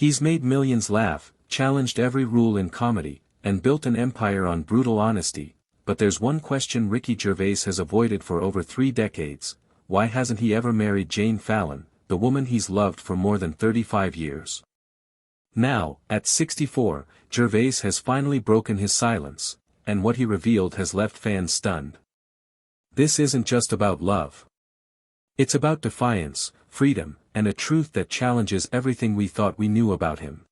He's made millions laugh, challenged every rule in comedy, and built an empire on brutal honesty, but there's one question Ricky Gervais has avoided for over 3 decades: why hasn't he ever married Jane Fallon, the woman he's loved for more than 35 years? Now, at 64, Gervais has finally broken his silence, and what he revealed has left fans stunned. This isn't just about love. It's about defiance, freedom, and a truth that challenges everything we thought we knew about him.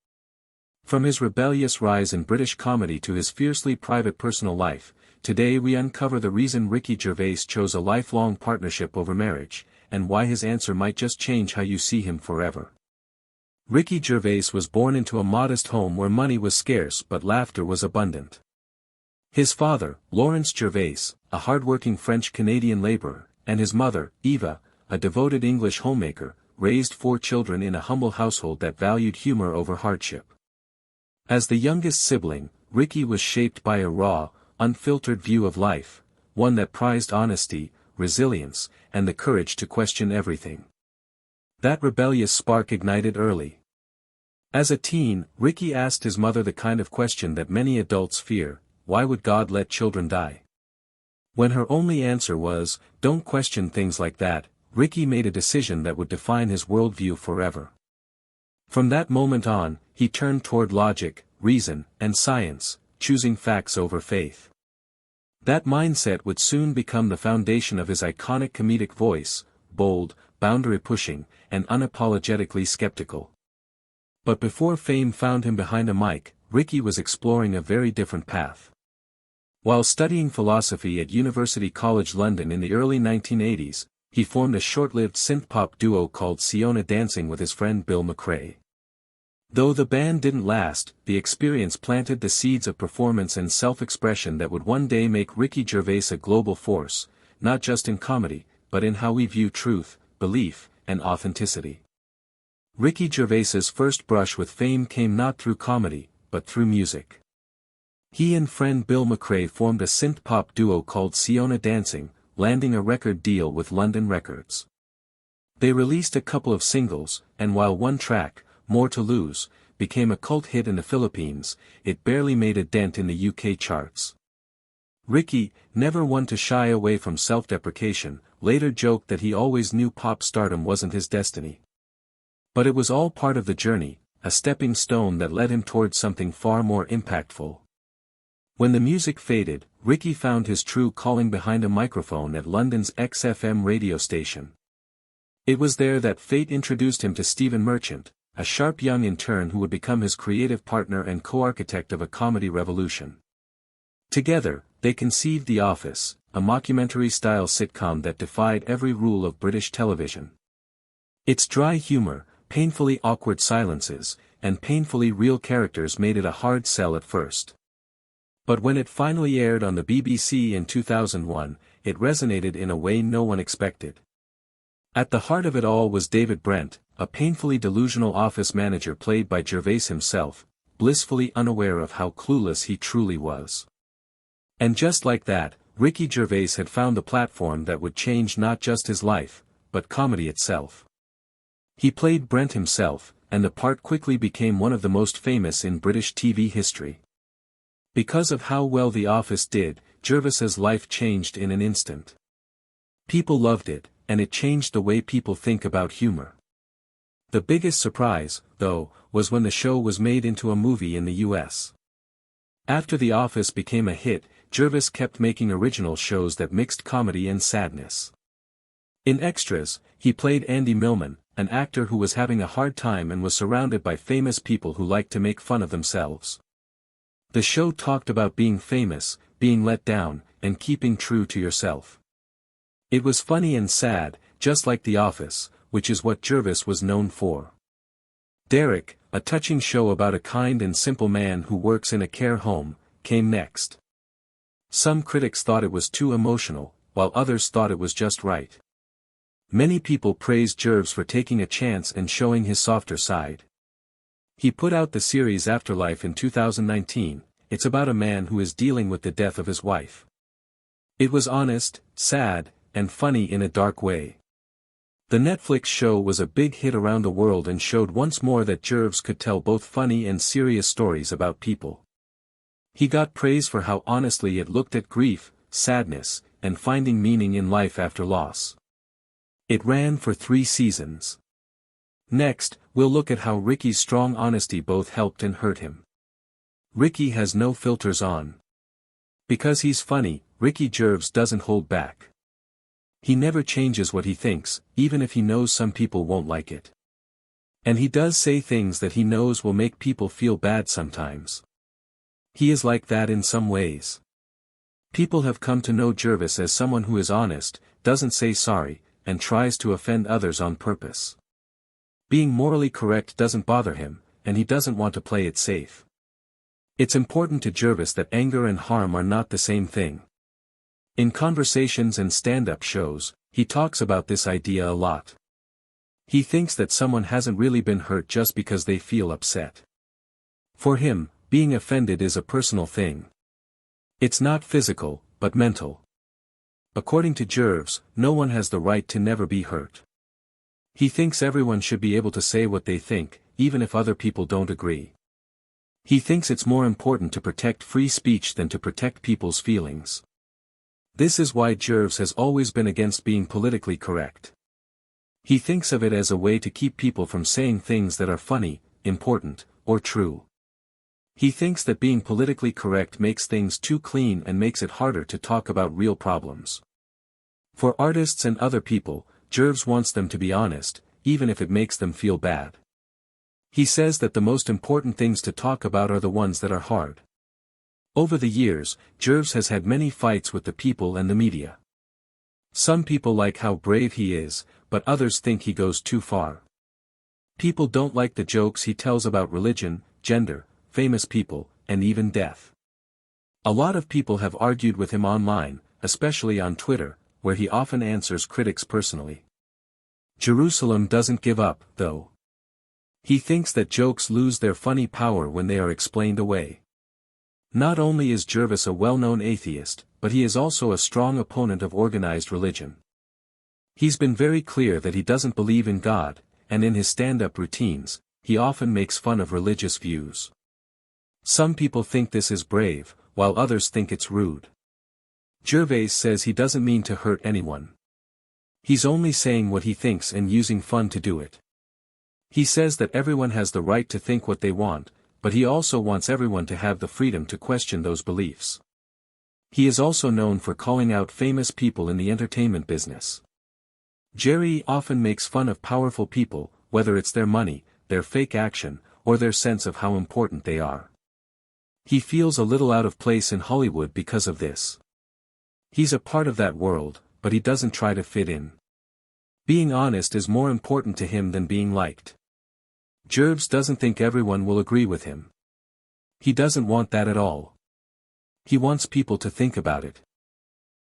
From his rebellious rise in British comedy to his fiercely private personal life, today we uncover the reason Ricky Gervais chose a lifelong partnership over marriage, and why his answer might just change how you see him forever. Ricky Gervais was born into a modest home where money was scarce but laughter was abundant. His father, Laurence Gervais, a hard-working French-Canadian laborer, and his mother, Eva, a devoted English homemaker, raised 4 children in a humble household that valued humor over hardship. As the youngest sibling, Ricky was shaped by a raw, unfiltered view of life, one that prized honesty, resilience, and the courage to question everything. That rebellious spark ignited early. As a teen, Ricky asked his mother the kind of question that many adults fear: why would God let children die? When her only answer was, "Don't question things like that," Ricky made a decision that would define his worldview forever. From that moment on, he turned toward logic, reason, and science, choosing facts over faith. That mindset would soon become the foundation of his iconic comedic voice: bold, boundary-pushing, and unapologetically skeptical. But before fame found him behind a mic, Ricky was exploring a very different path. While studying philosophy at University College London in the early 1980s, he formed a short-lived synth-pop duo called Siona Dancing with his friend Bill McRae. Though the band didn't last, the experience planted the seeds of performance and self-expression that would one day make Ricky Gervais a global force, not just in comedy, but in how we view truth, belief, and authenticity. Ricky Gervais's first brush with fame came not through comedy, but through music. He and friend Bill McRae formed a synth-pop duo called Siona Dancing, landing a record deal with London Records. They released a couple of singles, and while one track, More to Lose, became a cult hit in the Philippines, it barely made a dent in the UK charts. Ricky, never one to shy away from self-deprecation, later joked that he always knew pop stardom wasn't his destiny. But it was all part of the journey, a stepping stone that led him towards something far more impactful. When the music faded, Ricky found his true calling behind a microphone at London's XFM radio station. It was there that fate introduced him to Stephen Merchant, a sharp young intern who would become his creative partner and co-architect of a comedy revolution. Together, they conceived The Office, a mockumentary-style sitcom that defied every rule of British television. Its dry humor, painfully awkward silences, and painfully real characters made it a hard sell at first. But when it finally aired on the BBC in 2001, it resonated in a way no one expected. At the heart of it all was David Brent, a painfully delusional office manager played by Gervais himself, blissfully unaware of how clueless he truly was. And just like that, Ricky Gervais had found the platform that would change not just his life, but comedy itself. He played Brent himself, and the part quickly became one of the most famous in British TV history. Because of how well The Office did, Gervais's life changed in an instant. People loved it, and it changed the way people think about humor. The biggest surprise, though, was when the show was made into a movie in the US. After The Office became a hit, Gervais kept making original shows that mixed comedy and sadness. In Extras, he played Andy Millman, an actor who was having a hard time and was surrounded by famous people who liked to make fun of themselves. The show talked about being famous, being let down, and keeping true to yourself. It was funny and sad, just like The Office, which is what Gervais was known for. Derek, a touching show about a kind and simple man who works in a care home, came next. Some critics thought it was too emotional, while others thought it was just right. Many people praised Gervais for taking a chance and showing his softer side. He put out the series Afterlife in 2019, it's about a man who is dealing with the death of his wife. It was honest, sad, and funny in a dark way. The Netflix show was a big hit around the world and showed once more that Gervais could tell both funny and serious stories about people. He got praise for how honestly it looked at grief, sadness, and finding meaning in life after loss. It ran for 3 seasons. Next, we'll look at how Ricky's strong honesty both helped and hurt him. Ricky has no filters on. Because he's funny, Ricky Gervais doesn't hold back. He never changes what he thinks, even if he knows some people won't like it. And he does say things that he knows will make people feel bad sometimes. He is like that in some ways. People have come to know Gervais as someone who is honest, doesn't say sorry, and tries to offend others on purpose. Being morally correct doesn't bother him, and he doesn't want to play it safe. It's important to Gervais that anger and harm are not the same thing. In conversations and stand-up shows, he talks about this idea a lot. He thinks that someone hasn't really been hurt just because they feel upset. For him, being offended is a personal thing. It's not physical, but mental. According to Gervais, no one has the right to never be hurt. He thinks everyone should be able to say what they think, even if other people don't agree. He thinks it's more important to protect free speech than to protect people's feelings. This is why Gervais has always been against being politically correct. He thinks of it as a way to keep people from saying things that are funny, important, or true. He thinks that being politically correct makes things too clean and makes it harder to talk about real problems. For artists and other people, Gervais wants them to be honest, even if it makes them feel bad. He says that the most important things to talk about are the ones that are hard. Over the years, Gervais has had many fights with the people and the media. Some people like how brave he is, but others think he goes too far. People don't like the jokes he tells about religion, gender, famous people, and even death. A lot of people have argued with him online, especially on Twitter, where he often answers critics personally. Jerusalem doesn't give up, though. He thinks that jokes lose their funny power when they are explained away. Not only is Gervais a well-known atheist, but he is also a strong opponent of organized religion. He's been very clear that he doesn't believe in God, and in his stand-up routines, he often makes fun of religious views. Some people think this is brave, while others think it's rude. Gervais says he doesn't mean to hurt anyone. He's only saying what he thinks and using fun to do it. He says that everyone has the right to think what they want, but he also wants everyone to have the freedom to question those beliefs. He is also known for calling out famous people in the entertainment business. Gervais often makes fun of powerful people, whether it's their money, their fake action, or their sense of how important they are. He feels a little out of place in Hollywood because of this. He's a part of that world, but he doesn't try to fit in. Being honest is more important to him than being liked. Gervais doesn't think everyone will agree with him. He doesn't want that at all. He wants people to think about it.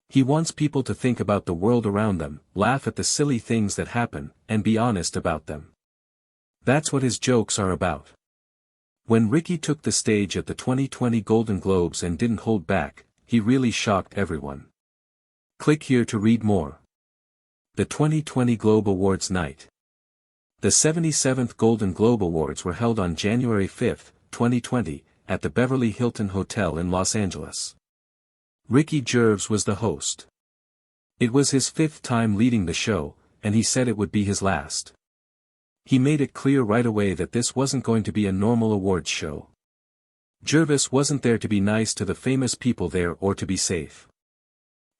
He wants people to think about the world around them, laugh at the silly things that happen, and be honest about them. That's what his jokes are about. When Ricky took the stage at the 2020 Golden Globes and didn't hold back, he really shocked everyone. Click here to read more. The 2020 Globe Awards night. The 77th Golden Globe Awards were held on January 5, 2020, at the Beverly Hilton Hotel in Los Angeles. Ricky Gervais was the host. It was his 5th time leading the show, and he said it would be his last. He made it clear right away that this wasn't going to be a normal awards show. Gervais wasn't there to be nice to the famous people there or to be safe.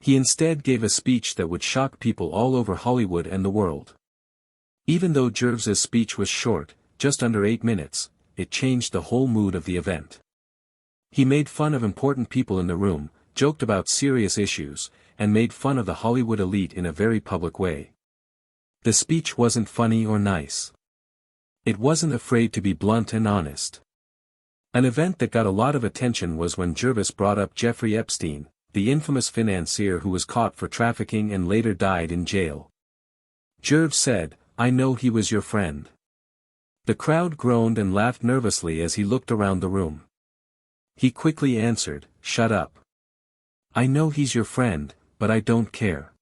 He instead gave a speech that would shock people all over Hollywood and the world. Even though Gervais's speech was short, just under 8 minutes, it changed the whole mood of the event. He made fun of important people in the room, joked about serious issues, and made fun of the Hollywood elite in a very public way. The speech wasn't funny or nice. It wasn't afraid to be blunt and honest. An event that got a lot of attention was when Gervais brought up Jeffrey Epstein, the infamous financier who was caught for trafficking and later died in jail. Gervais said, "I know he was your friend." The crowd groaned and laughed nervously as he looked around the room. He quickly answered, "Shut up. I know he's your friend, but I don't care."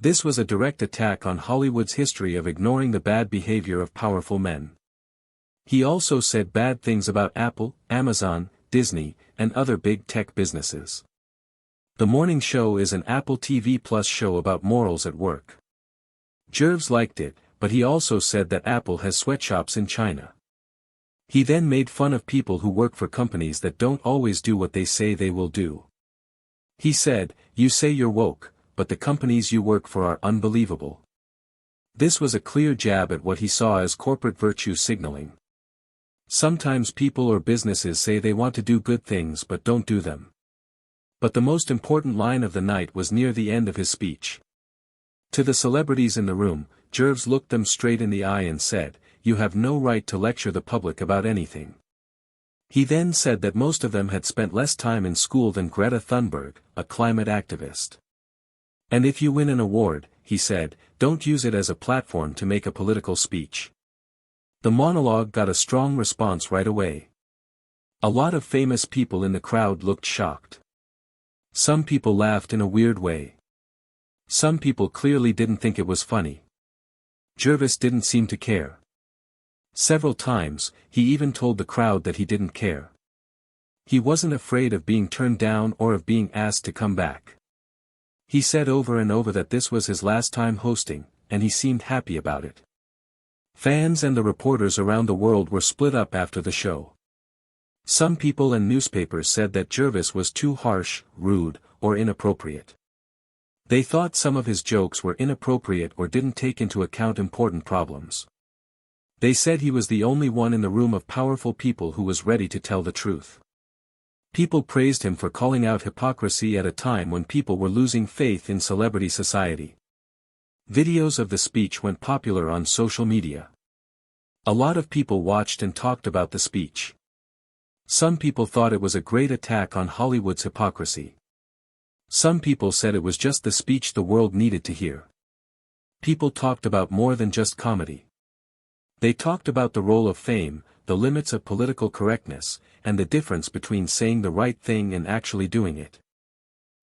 This was a direct attack on Hollywood's history of ignoring the bad behavior of powerful men. He also said bad things about Apple, Amazon, Disney, and other big tech businesses. The morning show is an Apple TV Plus show about morals at work. Gervais liked it, but he also said that Apple has sweatshops in China. He then made fun of people who work for companies that don't always do what they say they will do. He said, "You say you're woke, but the companies you work for are unbelievable." This was a clear jab at what he saw as corporate virtue signaling. Sometimes people or businesses say they want to do good things but don't do them. But the most important line of the night was near the end of his speech. To the celebrities in the room, Gervais looked them straight in the eye and said, "You have no right to lecture the public about anything." He then said that most of them had spent less time in school than Greta Thunberg, a climate activist. "And if you win an award," he said, "don't use it as a platform to make a political speech." The monologue got a strong response right away. A lot of famous people in the crowd looked shocked. Some people laughed in a weird way. Some people clearly didn't think it was funny. Gervais didn't seem to care. Several times, he even told the crowd that he didn't care. He wasn't afraid of being turned down or of being asked to come back. He said over and over that this was his last time hosting, and he seemed happy about it. Fans and the reporters around the world were split up after the show. Some people and newspapers said that Gervais was too harsh, rude, or inappropriate. They thought some of his jokes were inappropriate or didn't take into account important problems. They said he was the only one in the room of powerful people who was ready to tell the truth. People praised him for calling out hypocrisy at a time when people were losing faith in celebrity society. Videos of the speech went popular on social media. A lot of people watched and talked about the speech. Some people thought it was a great attack on Hollywood's hypocrisy. Some people said it was just the speech the world needed to hear. People talked about more than just comedy. They talked about the role of fame, the limits of political correctness, and the difference between saying the right thing and actually doing it.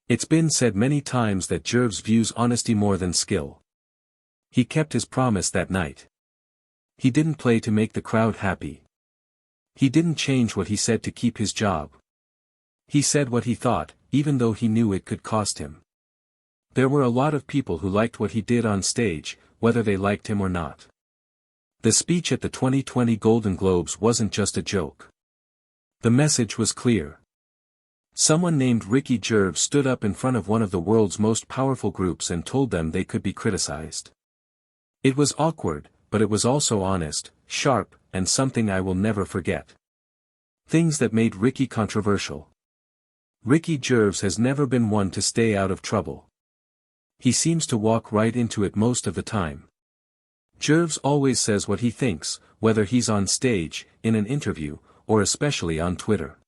It's been said many times that Gervais views honesty more than skill. He kept his promise that night. He didn't play to make the crowd happy. He didn't change what he said to keep his job. He said what he thought, even though he knew it could cost him. There were a lot of people who liked what he did on stage, whether they liked him or not. The speech at the 2020 Golden Globes wasn't just a joke. The message was clear. Someone named Ricky Gervais stood up in front of one of the world's most powerful groups and told them they could be criticized. It was awkward, but it was also honest, sharp, and something I will never forget. Things that made Ricky controversial. Ricky Gervais has never been one to stay out of trouble. He seems to walk right into it most of the time. Gervais always says what he thinks, whether he's on stage, in an interview, or especially on Twitter.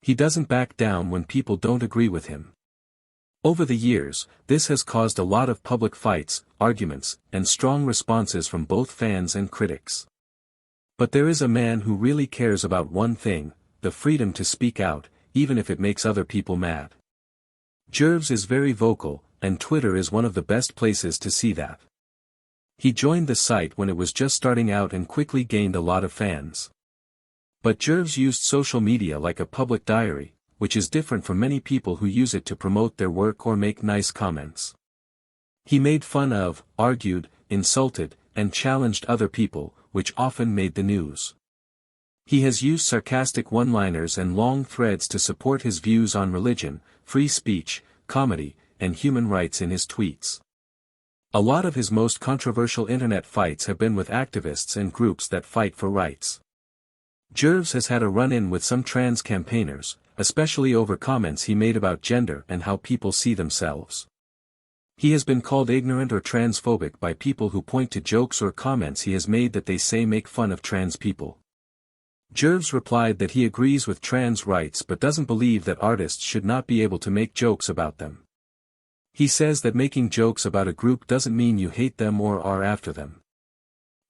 He doesn't back down when people don't agree with him. Over the years, this has caused a lot of public fights, arguments, and strong responses from both fans and critics. But there is a man who really cares about one thing, the freedom to speak out, even if it makes other people mad. Gervais is very vocal, and Twitter is one of the best places to see that. He joined the site when it was just starting out and quickly gained a lot of fans. But Gervais used social media like a public diary, which is different from many people who use it to promote their work or make nice comments. He made fun of, argued, insulted, and challenged other people, which often made the news. He has used sarcastic one-liners and long threads to support his views on religion, free speech, comedy, and human rights in his tweets. A lot of his most controversial internet fights have been with activists and groups that fight for rights. Gervais has had a run-in with some trans campaigners, especially over comments he made about gender and how people see themselves. He has been called ignorant or transphobic by people who point to jokes or comments he has made that they say make fun of trans people. Gervais replied that he agrees with trans rights but doesn't believe that artists should not be able to make jokes about them. He says that making jokes about a group doesn't mean you hate them or are after them.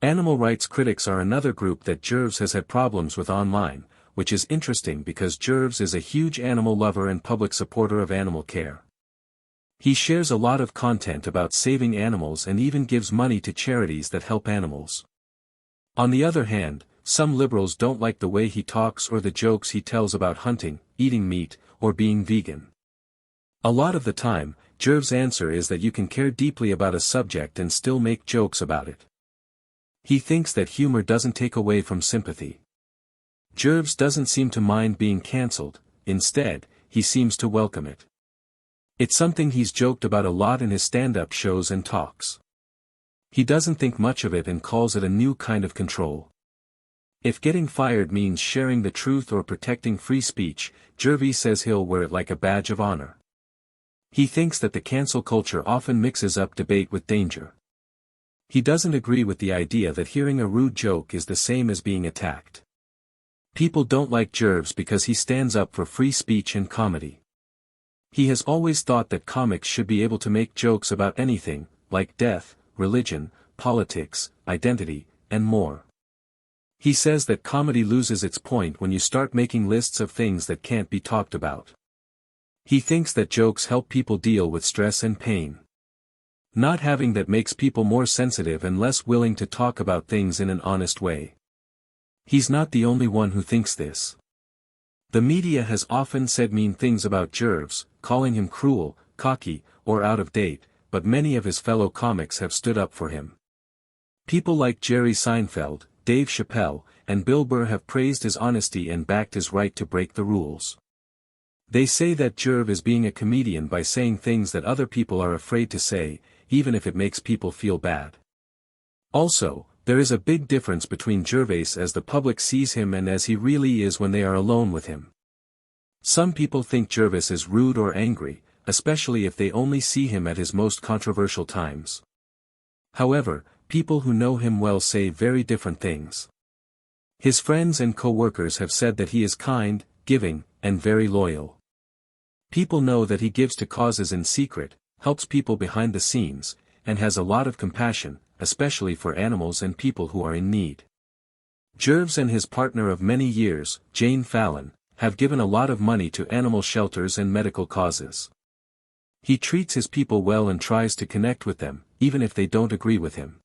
Animal rights critics are another group that Gervais has had problems with online, which is interesting because Gervais is a huge animal lover and public supporter of animal care. He shares a lot of content about saving animals and even gives money to charities that help animals. On the other hand, some liberals don't like the way he talks or the jokes he tells about hunting, eating meat, or being vegan. A lot of the time, Gervais' answer is that you can care deeply about a subject and still make jokes about it. He thinks that humor doesn't take away from sympathy. Gervais doesn't seem to mind being cancelled, instead, he seems to welcome it. It's something he's joked about a lot in his stand-up shows and talks. He doesn't think much of it and calls it a new kind of control. If getting fired means sharing the truth or protecting free speech, Gervais says he'll wear it like a badge of honor. He thinks that the cancel culture often mixes up debate with danger. He doesn't agree with the idea that hearing a rude joke is the same as being attacked. People don't like Gervais because he stands up for free speech and comedy. He has always thought that comics should be able to make jokes about anything, like death, religion, politics, identity, and more. He says that comedy loses its point when you start making lists of things that can't be talked about. He thinks that jokes help people deal with stress and pain. Not having that makes people more sensitive and less willing to talk about things in an honest way. He's not the only one who thinks this. The media has often said mean things about Gervais, calling him cruel, cocky, or out of date, but many of his fellow comics have stood up for him. People like Jerry Seinfeld, Dave Chappelle, and Bill Burr have praised his honesty and backed his right to break the rules. They say that Gervais is being a comedian by saying things that other people are afraid to say, even if it makes people feel bad. Also, there is a big difference between Gervais as the public sees him and as he really is when they are alone with him. Some people think Gervais is rude or angry, especially if they only see him at his most controversial times. However, people who know him well say very different things. His friends and co-workers have said that he is kind, giving, and very loyal. People know that he gives to causes in secret, helps people behind the scenes, and has a lot of compassion, especially for animals and people who are in need. Gervais and his partner of many years, Jane Fallon, have given a lot of money to animal shelters and medical causes. He treats his people well and tries to connect with them, even if they don't agree with him.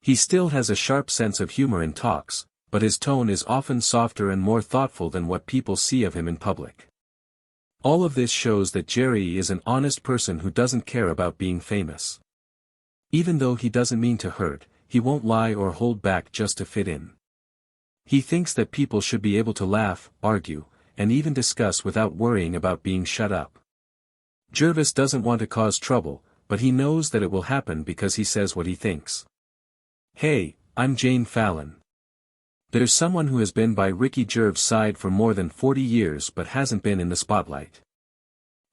He still has a sharp sense of humor in talks, but his tone is often softer and more thoughtful than what people see of him in public. All of this shows that Jerry is an honest person who doesn't care about being famous. Even though he doesn't mean to hurt, he won't lie or hold back just to fit in. He thinks that people should be able to laugh, argue, and even discuss without worrying about being shut up. Gervais doesn't want to cause trouble, but he knows that it will happen because he says what he thinks. Hey, I'm Jane Fallon. There's someone who has been by Ricky Gervais' side for more than 40 years but hasn't been in the spotlight.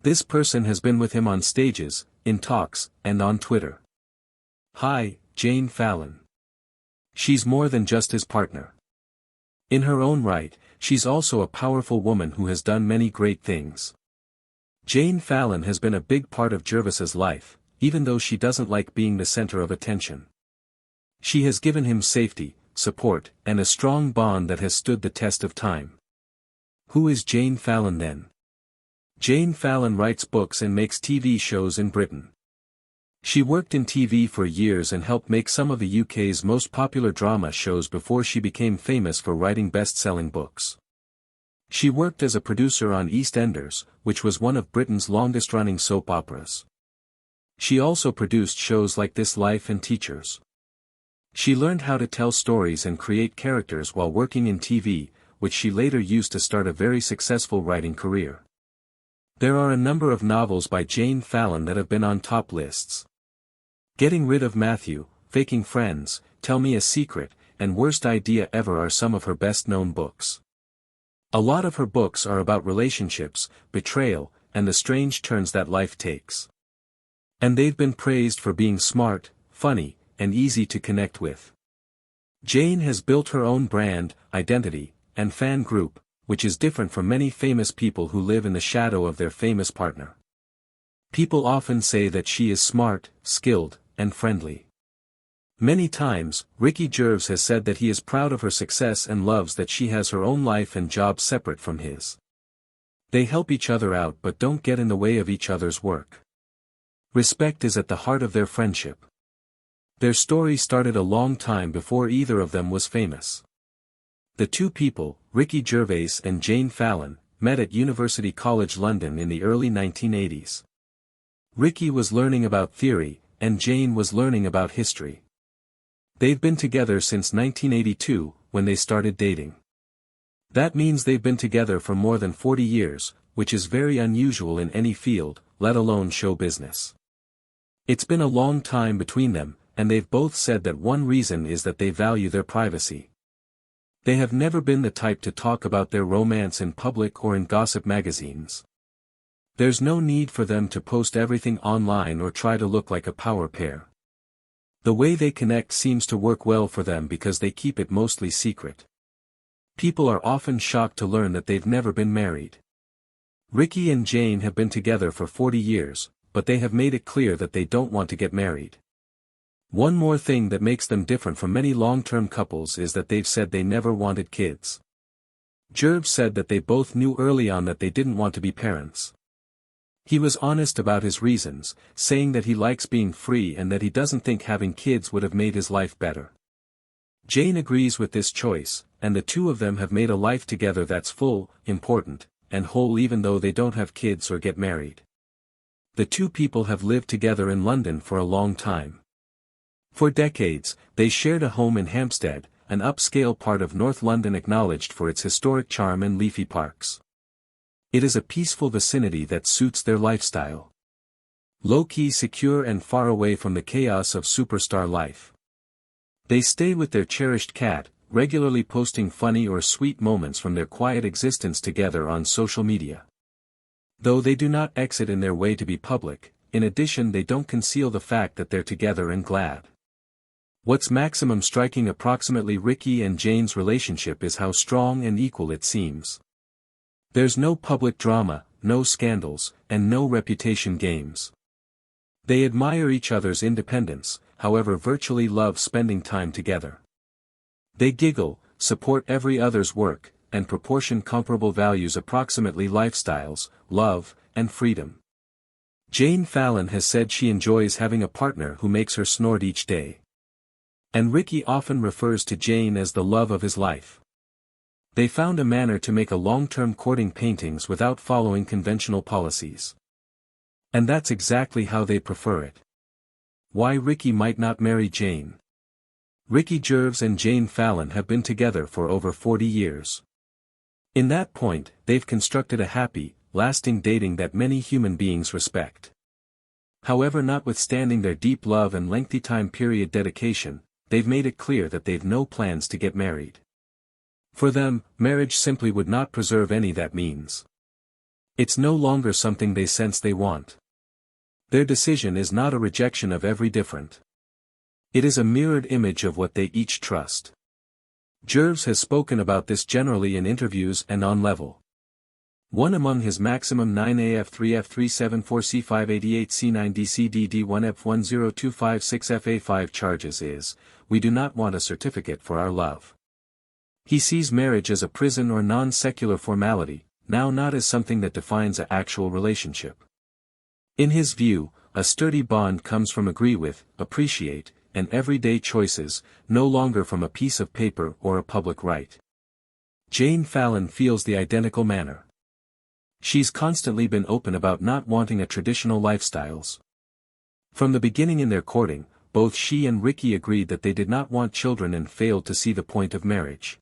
This person has been with him on stages, in talks, and on Twitter. Hi, Jane Fallon. She's more than just his partner. In her own right, she's also a powerful woman who has done many great things. Jane Fallon has been a big part of Gervais's life, even though she doesn't like being the center of attention. She has given him safety, support, and a strong bond that has stood the test of time. Who is Jane Fallon then? Jane Fallon writes books and makes TV shows in Britain. She worked in TV for years and helped make some of the UK's most popular drama shows before she became famous for writing best-selling books. She worked as a producer on EastEnders, which was one of Britain's longest-running soap operas. She also produced shows like This Life and Teachers. She learned how to tell stories and create characters while working in TV, which she later used to start a very successful writing career. There are a number of novels by Jane Fallon that have been on top lists. Getting Rid of Matthew, Faking Friends, Tell Me a Secret, and Worst Idea Ever are some of her best-known books. A lot of her books are about relationships, betrayal, and the strange turns that life takes. And they've been praised for being smart, funny, and easy to connect with. Jane has built her own brand, identity, and fan group, which is different from many famous people who live in the shadow of their famous partner. People often say that she is smart, skilled, and friendly. Many times, Ricky Gervais has said that he is proud of her success and loves that she has her own life and job separate from his. They help each other out but don't get in the way of each other's work. Respect is at the heart of their friendship. Their story started a long time before either of them was famous. The two people, Ricky Gervais and Jane Fallon, met at University College London in the early 1980s. Ricky was learning about theory, and Jane was learning about history. They've been together since 1982, when they started dating. That means they've been together for more than 40 years, which is very unusual in any field, let alone show business. It's been a long time between them, and they've both said that one reason is that they value their privacy. They have never been the type to talk about their romance in public or in gossip magazines. There's no need for them to post everything online or try to look like a power pair. The way they connect seems to work well for them because they keep it mostly secret. People are often shocked to learn that they've never been married. Ricky and Jane have been together for 40 years, but they have made it clear that they don't want to get married. One more thing that makes them different from many long-term couples is that they've said they never wanted kids. Gervais said that they both knew early on that they didn't want to be parents. He was honest about his reasons, saying that he likes being free and that he doesn't think having kids would have made his life better. Jane agrees with this choice, and the two of them have made a life together that's full, important, and whole even though they don't have kids or get married. The two people have lived together in London for a long time. For decades, they shared a home in Hampstead, an upscale part of North London acknowledged for its historic charm and leafy parks. It is a peaceful vicinity that suits their lifestyle. Low-key, secure and far away from the chaos of superstar life. They stay with their cherished cat, regularly posting funny or sweet moments from their quiet existence together on social media. Though they do not exit in their way to be public, in addition they don't conceal the fact that they're together and glad. What's maximum striking approximately Ricky and Jane's relationship is how strong and equal it seems. There's no public drama, no scandals, and no reputation games. They admire each other's independence, however virtually love spending time together. They giggle, support every other's work, and proportion comparable values approximately lifestyles, love, and freedom. Jane Fallon has said she enjoys having a partner who makes her snort each day. And Ricky often refers to Jane as the love of his life. They found a manner to make a long-term courting paintings without following conventional policies. And that's exactly how they prefer it. Why Ricky might not marry Jane. Ricky Gervais and Jane Fallon have been together for over 40 years. In that point, they've constructed a happy, lasting dating that many human beings respect. However, notwithstanding their deep love and lengthy time period dedication, they've made it clear that they've no plans to get married. For them, marriage simply would not preserve any that means. It's no longer something they sense they want. Their decision is not a rejection of every different. It is a mirrored image of what they each trust. Gervais has spoken about this generally in interviews and on level. One among his maximum 9AF3F374C588C9DCDD1F10256FA5 charges is, "We do not want a certificate for our love." He sees marriage as a prison or non-secular formality, now not as something that defines an actual relationship. In his view, a sturdy bond comes from agree with, appreciate, and everyday choices, no longer from a piece of paper or a public right. Jane Fallon feels the identical manner. She's constantly been open about not wanting a traditional lifestyles. From the beginning in their courting, both she and Ricky agreed that they did not want children and failed to see the point of marriage.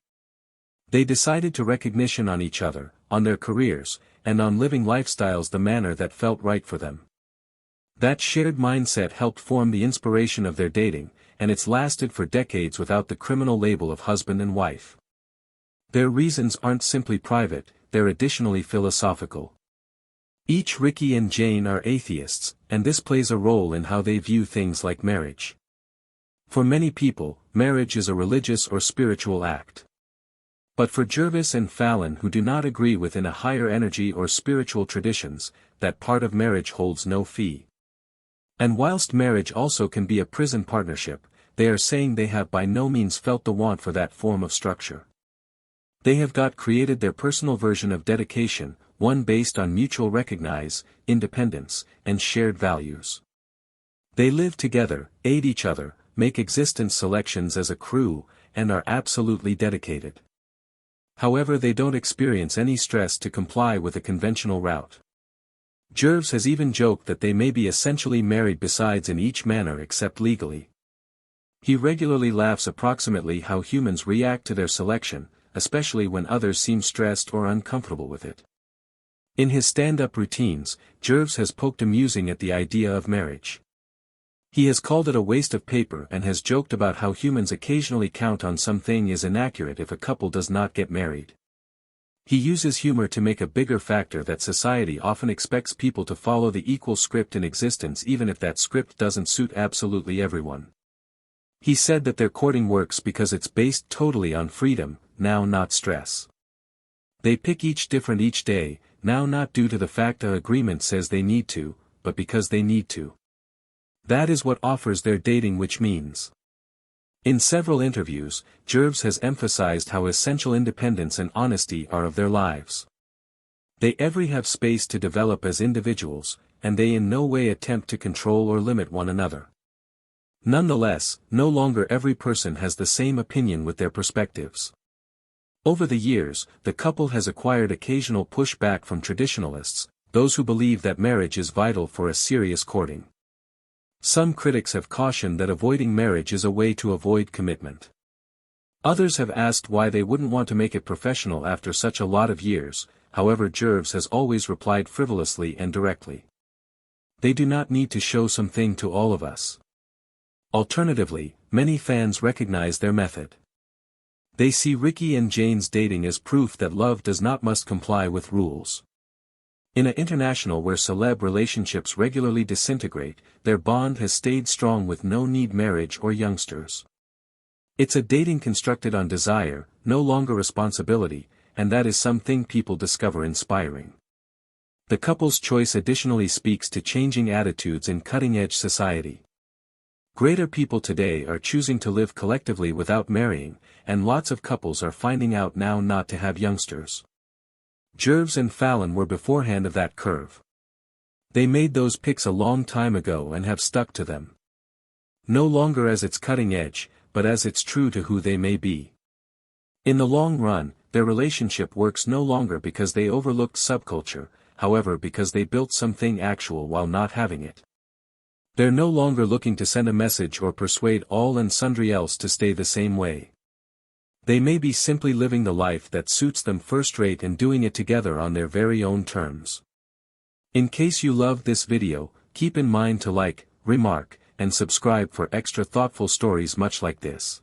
They decided to recognition on each other, on their careers, and on living lifestyles the manner that felt right for them. That shared mindset helped form the inspiration of their dating, and it's lasted for decades without the criminal label of husband and wife. Their reasons aren't simply private, they're additionally philosophical. Each Ricky and Jane are atheists, and this plays a role in how they view things like marriage. For many people, marriage is a religious or spiritual act. But for Gervais and Fallon who do not agree within a higher energy or spiritual traditions, that part of marriage holds no fee. And whilst marriage also can be a prison partnership, they are saying they have by no means felt the want for that form of structure. They have created their personal version of dedication, one based on mutual recognize, independence, and shared values. They live together, aid each other, make existence selections as a crew, and are absolutely dedicated. However, they don't experience any stress to comply with a conventional route. Gervais has even joked that they may be essentially married besides in each manner except legally. He regularly laughs approximately how humans react to their selection, especially when others seem stressed or uncomfortable with it. In his stand-up routines, Gervais has poked amusing at the idea of marriage. He has called it a waste of paper and has joked about how humans occasionally count on something is inaccurate if a couple does not get married. He uses humor to make a bigger factor that society often expects people to follow the equal script in existence even if that script doesn't suit absolutely everyone. He said that their courting works because it's based totally on freedom, now not stress. They pick each different each day, now not due to the fact a agreement says they need to, but because they need to. That is what offers their dating, which means. In several interviews, Gervais has emphasized how essential independence and honesty are of their lives. They every have space to develop as individuals, and they in no way attempt to control or limit one another. Nonetheless, no longer every person has the same opinion with their perspectives. Over the years, the couple has acquired occasional pushback from traditionalists, those who believe that marriage is vital for a serious courting. Some critics have cautioned that avoiding marriage is a way to avoid commitment. Others have asked why they wouldn't want to make it professional after such a lot of years, however Gervais has always replied frivolously and directly. They do not need to show something to all of us. Alternatively, many fans recognize their method. They see Ricky and Jane's dating as proof that love does not must comply with rules. In an international where celeb relationships regularly disintegrate, their bond has stayed strong with no need marriage or youngsters. It's a dating constructed on desire, no longer responsibility, and that is something people discover inspiring. The couple's choice additionally speaks to changing attitudes in cutting-edge society. Greater people today are choosing to live collectively without marrying, and lots of couples are finding out now not to have youngsters. Gervais and Fallon were beforehand of that curve. They made those picks a long time ago and have stuck to them. No longer as it's cutting edge, but as it's true to who they may be. In the long run, their relationship works no longer because they overlooked subculture, however because they built something actual while not having it. They're no longer looking to send a message or persuade all and sundry else to stay the same way. They may be simply living the life that suits them first-rate and doing it together on their very own terms. In case you loved this video, keep in mind to like, remark, and subscribe for extra thoughtful stories much like this.